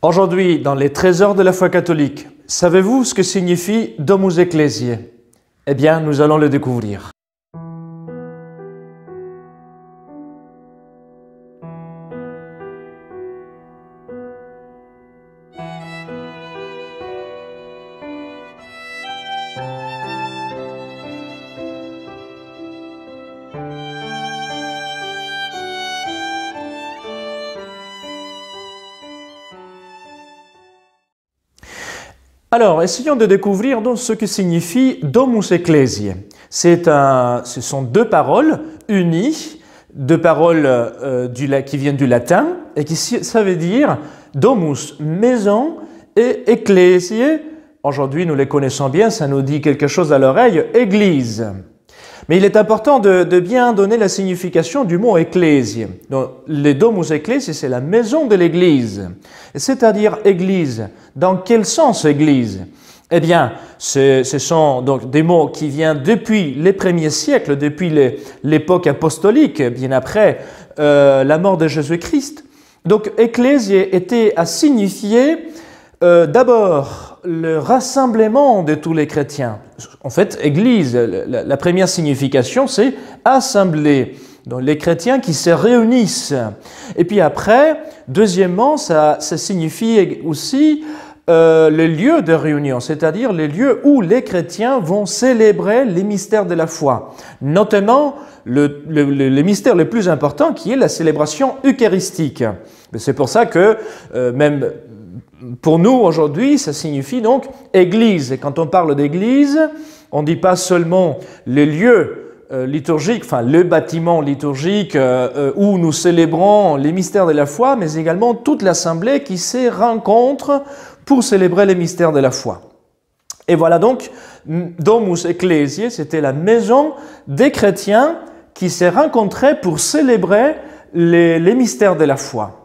Aujourd'hui, dans les trésors de la foi catholique, savez-vous ce que signifie Domus Ecclesiae? Eh bien, nous allons le découvrir. Alors, essayons de découvrir donc ce que signifie Domus Ecclesiae. Ce sont deux paroles unies, deux paroles qui viennent du latin et ça veut dire Domus, maison, et Ecclesiae, aujourd'hui nous les connaissons bien, ça nous dit quelque chose à l'oreille, Église. Mais il est important de bien donner la signification du mot Ecclésie. Donc, les Domus Ecclesiae, c'est la maison de l'Église. C'est-à-dire Église. Dans quel sens Église? Eh bien, ce sont donc des mots qui viennent depuis les premiers siècles, depuis l'époque apostolique, bien après la mort de Jésus-Christ. Donc, Ecclésie était à signifier d'abord le rassemblement de tous les chrétiens. En fait, Église, la première signification, c'est assembler. Donc les chrétiens qui se réunissent. Et puis après, deuxièmement, ça signifie aussi le lieu de réunion, c'est-à-dire les lieux où les chrétiens vont célébrer les mystères de la foi. Notamment le mystère le plus important qui est la célébration eucharistique. C'est pour ça que même pour nous, aujourd'hui, ça signifie donc Église. Et quand on parle d'Église, on ne dit pas seulement les lieux liturgiques, enfin le bâtiment liturgique où nous célébrons les mystères de la foi, mais également toute l'assemblée qui se rencontre pour célébrer les mystères de la foi. Et voilà donc, Domus Ecclesiae, c'était la maison des chrétiens qui se rencontraient pour célébrer les mystères de la foi.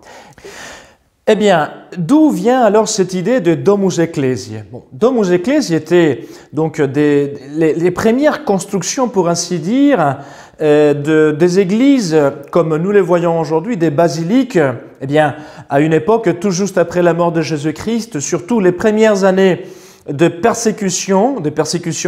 Eh bien, d'où vient alors cette idée de Domus Ecclesiae? Domus Ecclesiae était donc les premières constructions, pour ainsi dire, des églises comme nous les voyons aujourd'hui, des basiliques. Eh bien, à une époque, tout juste après la mort de Jésus-Christ, surtout les premières années de persécution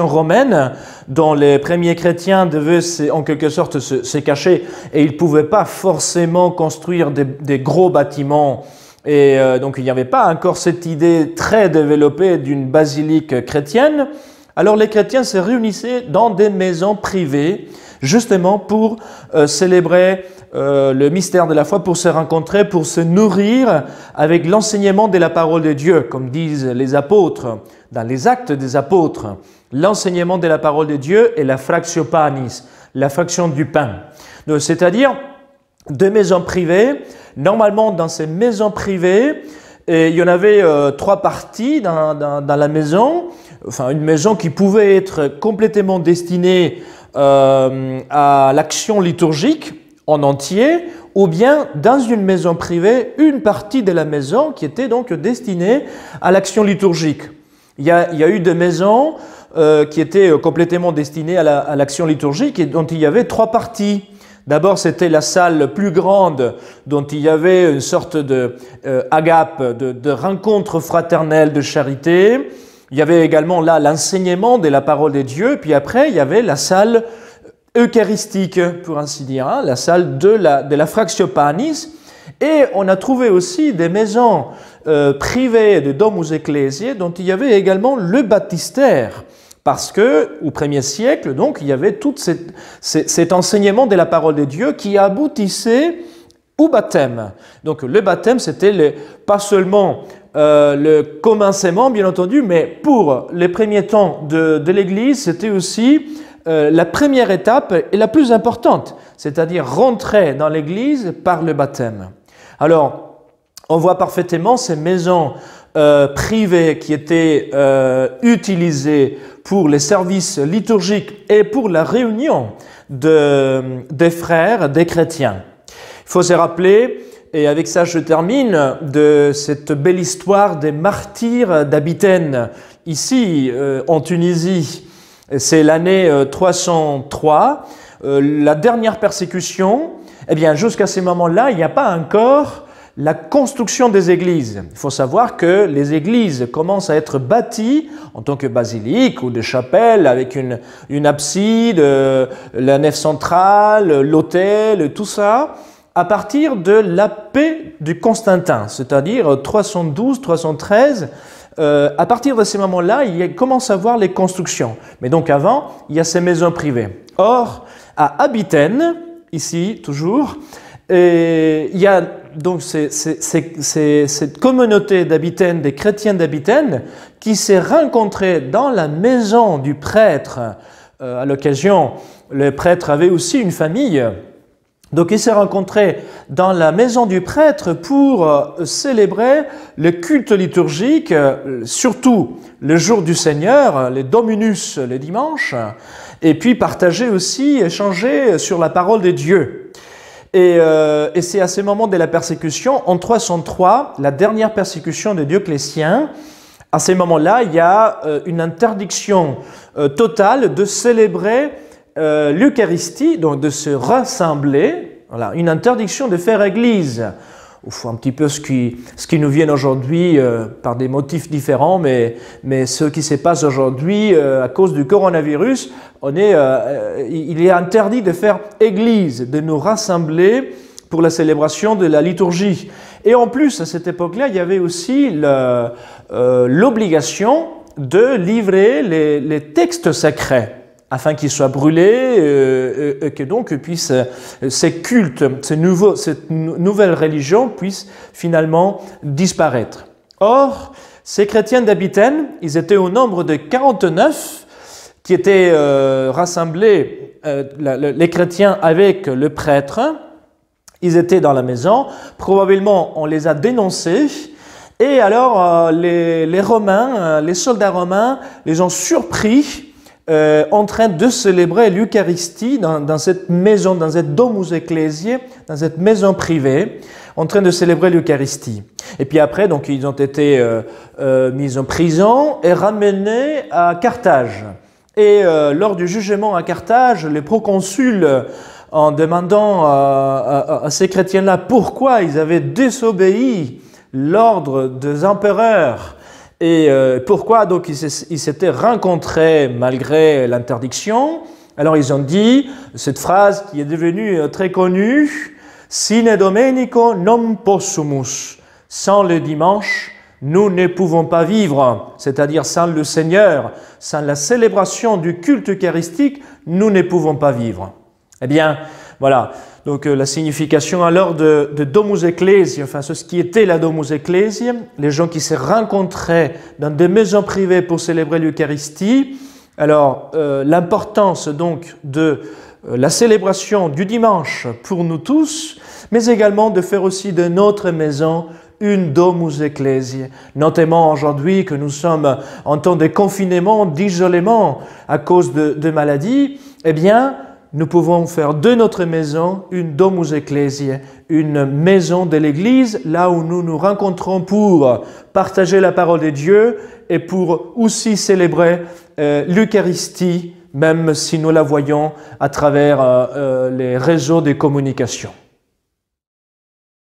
romaine, dont les premiers chrétiens devaient en quelque sorte se cacher et ils ne pouvaient pas forcément construire des gros bâtiments. Et donc il n'y avait pas encore cette idée très développée d'une basilique chrétienne. Alors les chrétiens se réunissaient dans des maisons privées, justement pour célébrer le mystère de la foi, pour se rencontrer, pour se nourrir avec l'enseignement de la parole de Dieu, comme disent les apôtres, dans les actes des apôtres. L'enseignement de la parole de Dieu est la fractio panis, la fraction du pain. C'est-à-dire deux maisons privées. Normalement, dans ces maisons privées, il y en avait trois parties dans la maison. Enfin, une maison qui pouvait être complètement destinée à l'action liturgique en entier, ou bien dans une maison privée, une partie de la maison qui était donc destinée à l'action liturgique. Il y a eu des maisons qui étaient complètement destinées à l'action liturgique et dont il y avait trois parties. D'abord, c'était la salle plus grande dont il y avait une sorte de agape, de rencontre fraternelle, de charité. Il y avait également là l'enseignement de la parole de Dieu. Puis après, il y avait la salle eucharistique, pour ainsi dire, hein, la salle de la fractio panis. Et on a trouvé aussi des maisons privées de Domus Ecclesiae dont il y avait également le baptistère. Parce que, au 1er siècle, donc, il y avait tout cet enseignement de la parole de Dieu qui aboutissait au baptême. Donc, le baptême, c'était pas seulement le commencement, bien entendu, mais pour les premiers temps de l'Église, c'était aussi la première étape et la plus importante, c'est-à-dire rentrer dans l'Église par le baptême. Alors, on voit parfaitement ces maisons privées qui étaient utilisées pour les services liturgiques et pour la réunion des frères, des chrétiens. Il faut se rappeler, et avec ça je termine, de cette belle histoire des martyrs d'Abythène, ici en Tunisie. C'est l'année 303, la dernière persécution. Eh bien, jusqu'à ce moment-là, il n'y a pas encore la construction des églises. Il faut savoir que les églises commencent à être bâties en tant que basiliques ou des chapelles avec une abside, la nef centrale, l'autel, tout ça, à partir de la paix du Constantin, c'est-à-dire 312-313. À partir de ces moments-là, il commence à voir les constructions. Mais donc avant, il y a ces maisons privées. Or, à Abitène, ici toujours, il y a donc cette communauté d'Abitène, des chrétiens d'Abitène, qui s'est rencontrée dans la maison du prêtre. À l'occasion, le prêtre avait aussi une famille. Donc il s'est rencontré dans la maison du prêtre pour célébrer le culte liturgique, surtout le jour du Seigneur, les Dominus le dimanche, et puis partager aussi, échanger sur la parole de Dieu. Et c'est à ce moment de la persécution, en 303, la dernière persécution de Dioclétien, à ce moment-là, il y a une interdiction totale de célébrer l'Eucharistie, donc de se rassembler, voilà, une interdiction de faire église. Un petit peu ce qui nous vient aujourd'hui par des motifs différents, mais ce qui se passe aujourd'hui à cause du coronavirus, il est interdit de faire église, de nous rassembler pour la célébration de la liturgie. Et en plus, à cette époque-là, il y avait aussi l'obligation de livrer les textes sacrés, afin qu'ils soient brûlés et que donc ces cultes, cette nouvelle religion puisse finalement disparaître. Or, ces chrétiens d'Abitène, ils étaient au nombre de 49 qui étaient rassemblés, les chrétiens avec le prêtre. Ils étaient dans la maison, probablement on les a dénoncés, et alors les Romains, les soldats romains les ont surpris en train de célébrer l'Eucharistie dans cette maison, dans cette domus ecclesiae, dans cette maison privée, en train de célébrer l'Eucharistie. Et puis après, donc, ils ont été mis en prison et ramenés à Carthage. Et lors du jugement à Carthage, le proconsul, en demandant à ces chrétiens-là pourquoi ils avaient désobéi l'ordre des empereurs, et pourquoi donc ils s'étaient rencontrés malgré l'interdiction. Alors ils ont dit cette phrase qui est devenue très connue, « Sine Domenico non possumus » sans le dimanche, nous ne pouvons pas vivre, c'est-à-dire sans le Seigneur, sans la célébration du culte eucharistique, nous ne pouvons pas vivre. Eh bien, voilà. Donc la signification alors de Domus Ecclesiae, enfin ce qui était la Domus Ecclesiae, les gens qui se rencontraient dans des maisons privées pour célébrer l'Eucharistie. Alors l'importance donc de la célébration du dimanche pour nous tous, mais également de faire aussi de notre maison une Domus Ecclesiae. Notamment aujourd'hui que nous sommes en temps de confinement, d'isolement à cause de maladies, eh bien nous pouvons faire de notre maison une Domus Ecclesiae, une maison de l'Église, là où nous nous rencontrons pour partager la parole de Dieu et pour aussi célébrer l'Eucharistie, même si nous la voyons à travers les réseaux de communication.